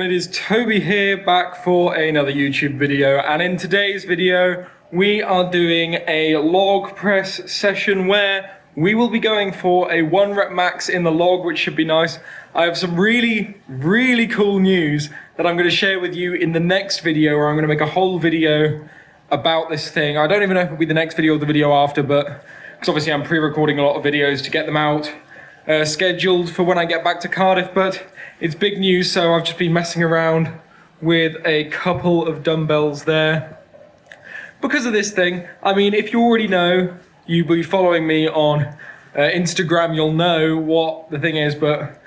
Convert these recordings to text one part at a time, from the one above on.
it is Toby here, back for another YouTube video, and in today's video we are doing a log press session where we will be going for a 1 rep max in the log, which should be nice. I have some really cool news that I'm going to share with you in the next video, where I'm going to make a whole video about this thing. I don't even know if it'll be the next video or the video after, but because obviously I'm pre-recording a lot of videos to get them out scheduled for when I get back to Cardiff, but it's big news. So I've just been messing around with a couple of dumbbells there because of this thing. I mean, if you already know, you'll be following me on Instagram, you'll know what the thing is, but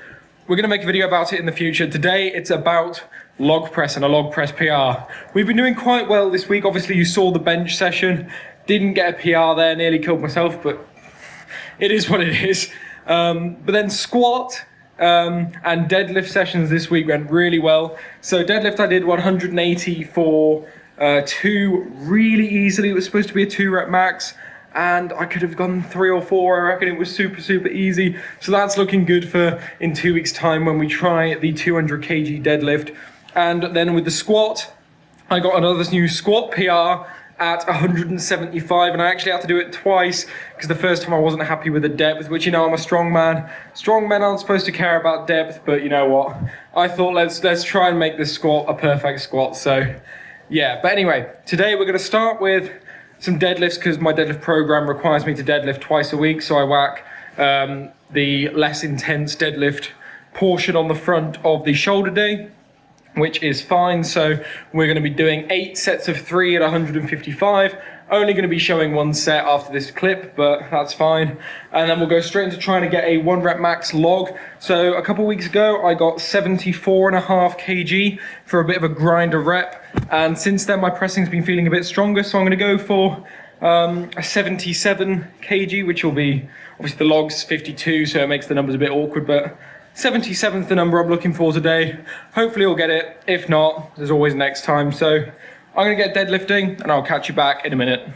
we're going to make a video about it in the future. Today it's about log press and a log press PR. We've been doing quite well this week. Obviously you saw the bench session, didn't get a PR there, nearly killed myself, but it is what it is. But then squat and deadlift sessions this week went really well. So deadlift, I did 180 for 2 really easily. It was supposed to be a 2 rep max, and I could have gone 3 or 4. I reckon it was super easy. So that's looking good for in 2 weeks time when we try the 200 kg deadlift. And then with the squat, I got another new squat PR at 175, and I actually had to do it twice because the first time I wasn't happy with the depth, which, you know, I'm a strongman. Strongmen aren't supposed to care about depth, but you know what? I thought let's try and make this squat a perfect squat. So yeah, but anyway, today we're going to start with some deadlifts because my deadlift program requires me to deadlift twice a week. So I whack the less intense deadlift portion on the front of the shoulder day, which is fine. So we're going to be doing 8 sets of 3 at 155. Only going to be showing 1 set after this clip, but that's fine. And then we'll go straight into trying to get a 1 rep max log. So a couple of weeks ago, I got 74.5 kg for a bit of a grinder rep. And since then, my pressing's been feeling a bit stronger. So I'm going to go for a 77 kg, which will be, obviously the log's 52, so it makes the numbers a bit awkward, but 77's the number I'm looking for today. Hopefully I'll get it. If not, there's always next time. So I'm gonna get deadlifting and I'll catch you back in a minute.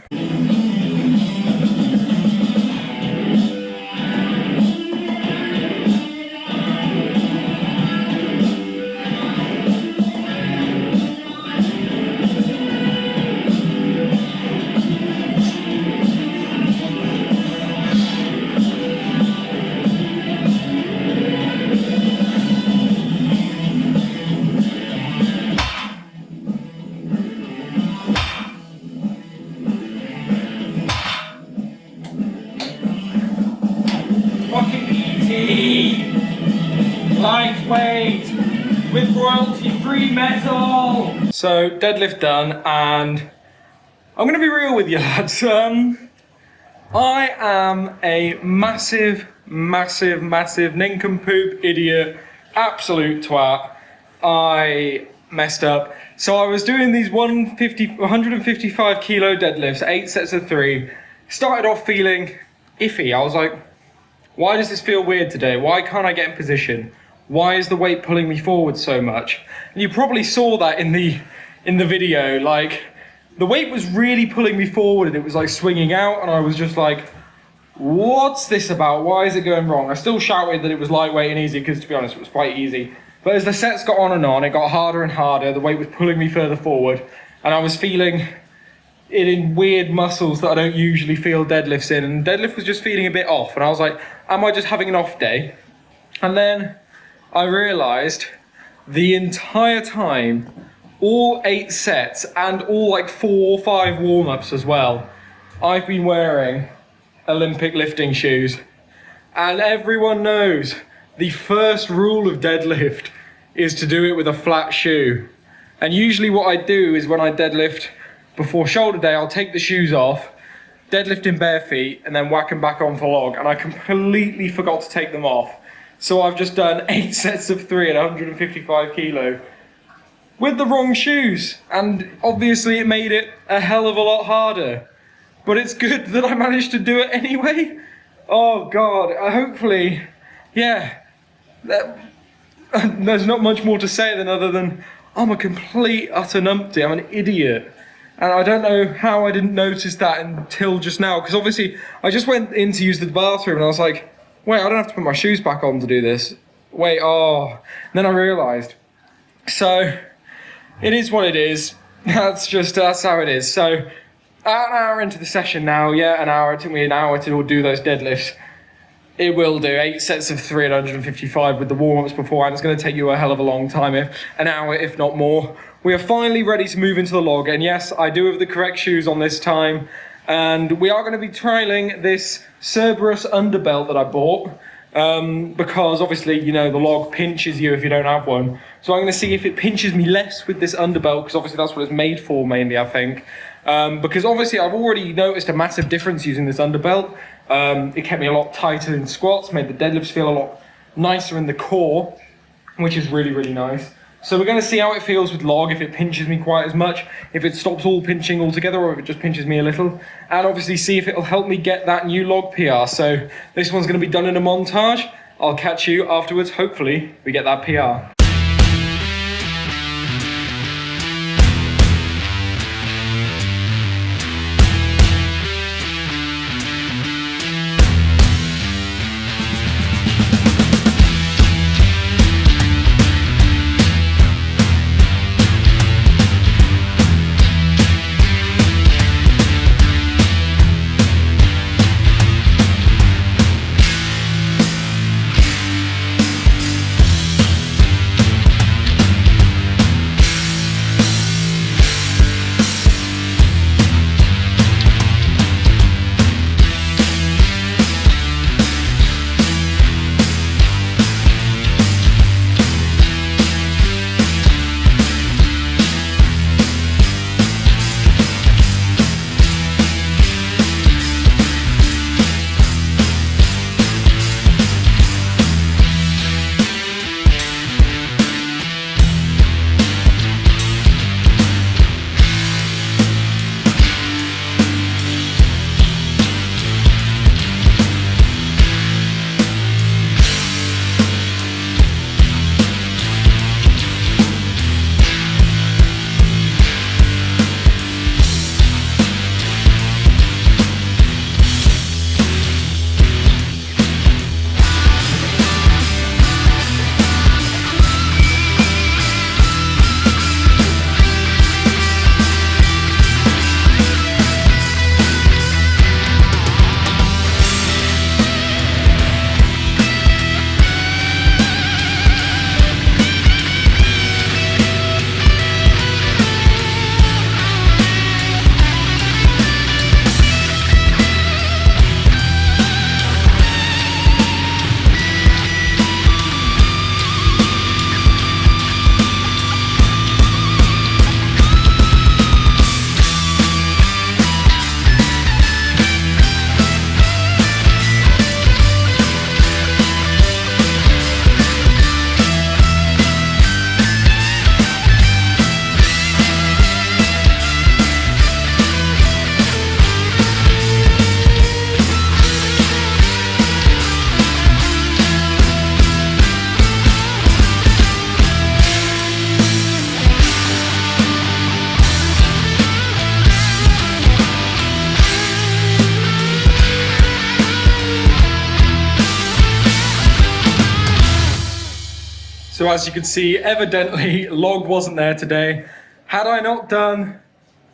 Lightweight with royalty-free metal. So deadlift done, and I'm gonna be real with you lads. I am a massive nincompoop, idiot, absolute twat. I messed up. So I was doing these 155 kilo deadlifts, 8 sets of 3. Started off feeling iffy. I was like, why does this feel weird today? Why can't I get in position? Why is the weight pulling me forward so much? And you probably saw that in the video. Like, the weight was really pulling me forward and it was like swinging out, and I was just like, what's this about? Why is it going wrong? I still shouted that it was lightweight and easy because, to be honest, it was quite easy. But as the sets got on and on, it got harder and harder. The weight was pulling me further forward, and I was feeling it in weird muscles that I don't usually feel deadlifts in, and deadlift was just feeling a bit off, and I was like, am I just having an off day? And then I realized the entire time, all 8 sets and all like 4 or 5 warm-ups as well, I've been wearing Olympic lifting shoes. And everyone knows the first rule of deadlift is to do it with a flat shoe. And usually what I do is when I deadlift before shoulder day, I'll take the shoes off, deadlift in bare feet, and then whack them back on for log. And I completely forgot to take them off. So I've just done 8 sets of 3 at 155 kilo with the wrong shoes. And obviously it made it a hell of a lot harder. But it's good that I managed to do it anyway. Oh God, hopefully, yeah. There's not much more to say other than I'm a complete utter numpty. I'm an idiot. And I don't know how I didn't notice that until just now, because obviously I just went in to use the bathroom and I was like, wait, I don't have to put my shoes back on to do this. Wait, oh. And then I realised So it is what it is. That's how it is. So an hour into the session now, it took me an hour to do those deadlifts. It will do 8 sets of 355 with the warm-ups beforehand. It's going to take you a hell of a long time, an hour, if not more. We are finally ready to move into the log, and yes, I do have the correct shoes on this time, and we are going to be trialing this Cerberus underbelt that I bought, because obviously, you know, the log pinches you if you don't have one. So I'm going to see if it pinches me less with this underbelt, because obviously that's what it's made for mainly, I think. Because obviously I've already noticed a massive difference using this underbelt. It kept me a lot tighter in squats, made the deadlifts feel a lot nicer in the core, which is really, really nice. So we're going to see how it feels with log, if it pinches me quite as much, if it stops all pinching altogether, or if it just pinches me a little, and obviously see if it'll help me get that new log PR. So this one's going to be done in a montage. I'll catch you afterwards. Hopefully we get that PR. So as you can see, evidently log wasn't there today. Had I not done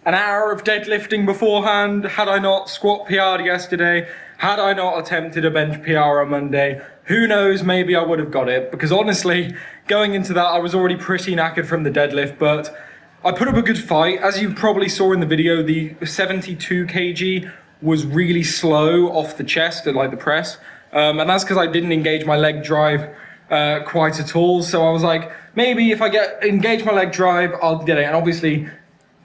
an hour of deadlifting beforehand, had I not squat PR'd yesterday, had I not attempted a bench PR on Monday, who knows, maybe I would have got it. Because honestly, going into that, I was already pretty knackered from the deadlift, but I put up a good fight. As you probably saw in the video, the 72 kg was really slow off the chest at like the press. And that's because I didn't engage my leg drive quite at all. So I was like, maybe if I engage my leg drive, I'll get it. And obviously,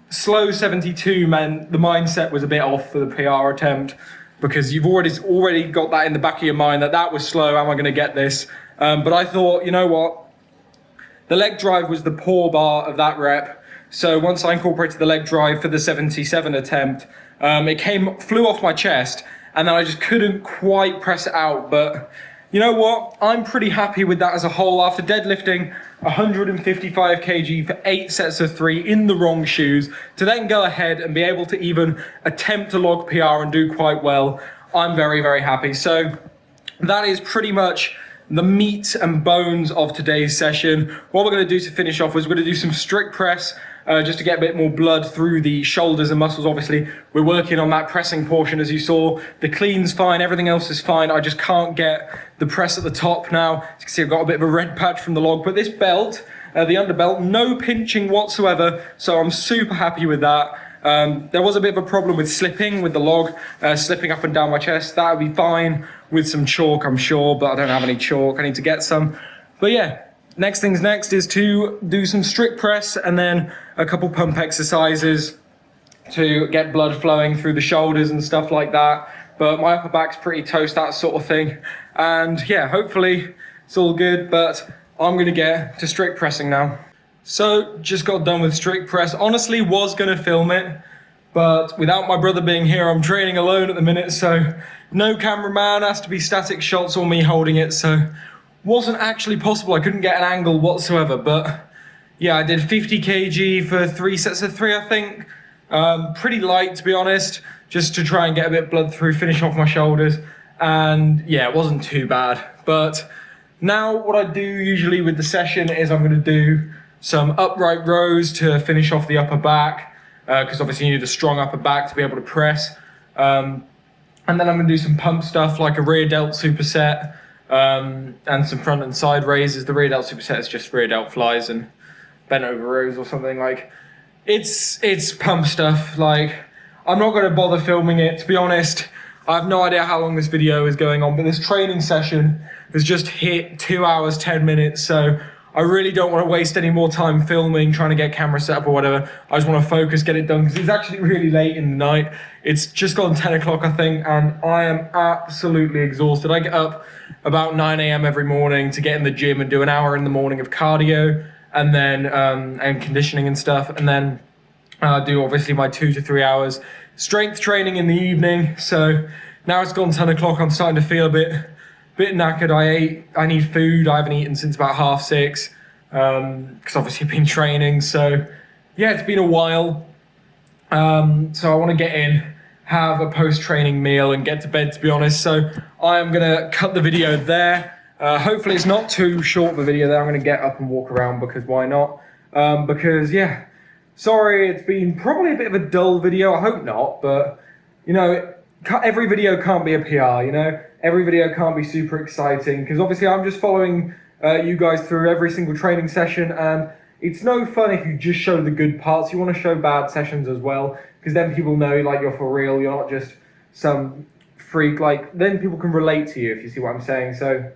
slow 72 meant the mindset was a bit off for the PR attempt, because you've already got that in the back of your mind that was slow. Am I going to get this? But I thought, you know what? The leg drive was the poor bar of that rep. So once I incorporated the leg drive for the 77 attempt, it flew off my chest, and then I just couldn't quite press it out. But you know what? I'm pretty happy with that as a whole. After deadlifting 155 kg for 8 sets of 3 in the wrong shoes, to then go ahead and be able to even attempt to log PR and do quite well, I'm very, very happy. So that is pretty much the meat and bones of today's session. What we're going to do to finish off is we're going to do some strict press, just to get a bit more blood through the shoulders and muscles. Obviously, we're working on that pressing portion, as you saw. The clean's fine, everything else is fine. I just can't get the press at the top now. As you can see, I've got a bit of a red patch from the log, but this belt, the underbelt, no pinching whatsoever, so I'm super happy with that. There was a bit of a problem with slipping with the log, slipping up and down my chest. That would be fine with some chalk, I'm sure, but I don't have any chalk. I need to get some. But yeah, next things next is to do some strict press and then a couple pump exercises to get blood flowing through the shoulders and stuff like that. But my upper back's pretty toast, that sort of thing. And yeah, hopefully it's all good, but I'm gonna get to strict pressing now. So just got done with strict press. Honestly, was gonna film it, but without my brother being here, I'm training alone at the minute, so no cameraman, has to be static shots or me holding it, so wasn't actually possible. I couldn't get an angle whatsoever, but yeah, I did 50 kg for 3 sets of 3, I think. Pretty light, to be honest, just to try and get a bit of blood through, finish off my shoulders, and yeah, it wasn't too bad. But now what I do usually with the session is I'm gonna do some upright rows to finish off the upper back, because obviously you need a strong upper back to be able to press. And then I'm gonna do some pump stuff like a rear delt superset, and some front and side raises. The rear delt superset is just rear delt flies and bent over rows or something. Like, it's pump stuff. Like, I'm not gonna bother filming it, to be honest. I have no idea how long this video is going on, but this training session has just hit 2 hours, 10 minutes, so I really don't want to waste any more time filming, trying to get camera set up or whatever. I just want to focus, get it done, because it's actually really late in the night. It's just gone 10 o'clock, I think, and I am absolutely exhausted. I get up about 9 a.m. every morning to get in the gym and do an hour in the morning of cardio, and then and conditioning and stuff, and then do obviously my 2 to 3 hours strength training in the evening. So now it's gone 10 o'clock, I'm starting to feel a bit knackered. I need food. I haven't eaten since about 6:30, because obviously I've been training. So yeah, it's been a while. So I want to get in, have a post-training meal and get to bed, to be honest. So I am going to cut the video there. Hopefully it's not too short of a video there. I'm going to get up and walk around, because why not? Because yeah, sorry, it's been probably a bit of a dull video. I hope not, but you know, every video can't be a PR, you know? Every video can't be super exciting, because obviously I'm just following you guys through every single training session, and it's no fun if you just show the good parts. You want to show bad sessions as well, because then people know like you're for real, you're not just some freak. Like, then people can relate to you, if you see what I'm saying. So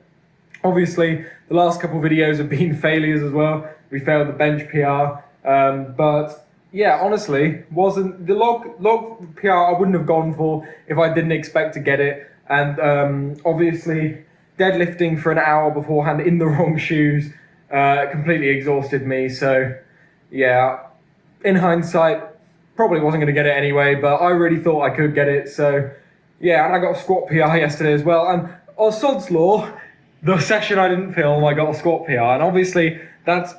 obviously the last couple videos have been failures as well. We failed the bench PR, but yeah, honestly, wasn't the log PR I wouldn't have gone for if I didn't expect to get it. And obviously deadlifting for an hour beforehand in the wrong shoes completely exhausted me. So yeah, in hindsight, probably wasn't going to get it anyway, but I really thought I could get it. So yeah, and I got a squat PR yesterday as well. And on Sod's Law, the session I didn't film, I got a squat PR. And obviously that's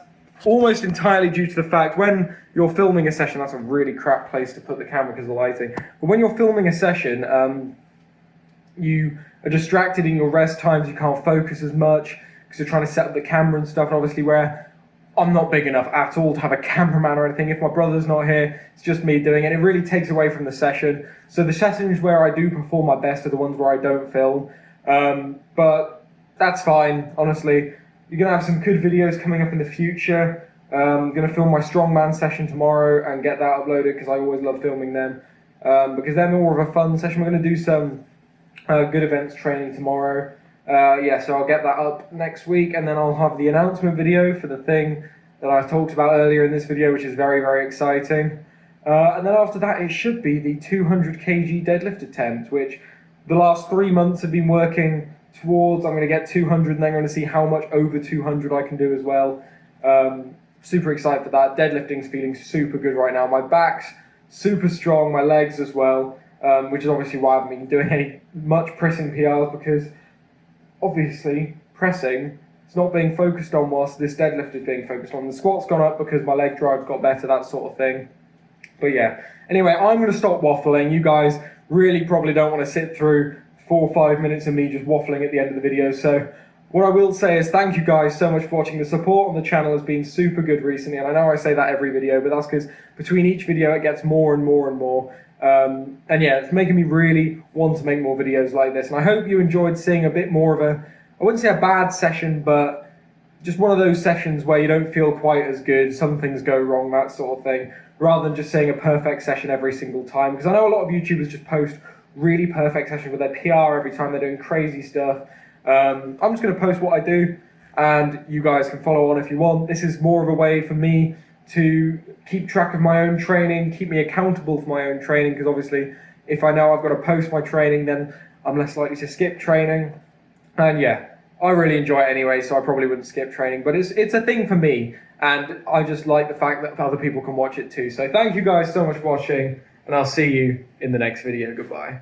almost entirely due to the fact when you're filming a session, that's a really crap place to put the camera because of the lighting. But when you're filming a session, you are distracted in your rest times, you can't focus as much because you're trying to set up the camera and stuff. And obviously where I'm not big enough at all to have a cameraman or anything, if my brother's not here, it's just me doing it. It really takes away from the session. So the sessions where I do perform my best are the ones where I don't film. But that's fine, honestly. You're going to have some good videos coming up in the future. I'm going to film my Strongman session tomorrow and get that uploaded, because I always love filming them. Because they're more of a fun session. We're going to do some good events training tomorrow. Yeah, so I'll get that up next week, and then I'll have the announcement video for the thing that I talked about earlier in this video, which is very, very exciting. And then after that, it should be the 200 kg deadlift attempt, which the last 3 months have been working towards. I'm going to get 200, and then I'm going to see how much over 200 I can do as well. Super excited for that. Deadlifting's feeling super good right now. My back's super strong, my legs as well, which is obviously why I haven't been doing much pressing PRs, because obviously pressing is not being focused on whilst this deadlift is being focused on. The squat's gone up because my leg drive got better, that sort of thing. But yeah, anyway, I'm going to stop waffling. You guys really probably don't want to sit through 4 or 5 minutes of me just waffling at the end of the video, so What I will say is thank you guys so much for watching. The support on the channel has been super good recently, and I know I say that every video, but that's because between each video it gets more and more and more. And yeah, it's making me really want to make more videos like this, and I hope you enjoyed seeing a bit more of a, I wouldn't say a bad session, but just one of those sessions where you don't feel quite as good, some things go wrong, that sort of thing, rather than just seeing a perfect session every single time. Because I know a lot of YouTubers just post really perfect sessions with their PR every time they're doing crazy stuff. I'm just going to post what I do, and you guys can follow on if you want. This is more of a way for me to keep track of my own training, keep me accountable for my own training, because obviously if I know I've got to post my training, then I'm less likely to skip training. And yeah, I really enjoy it anyway, so I probably wouldn't skip training, but it's a thing for me, and I just like the fact that other people can watch it too. So thank you guys so much for watching, and I'll see you in the next video. Goodbye.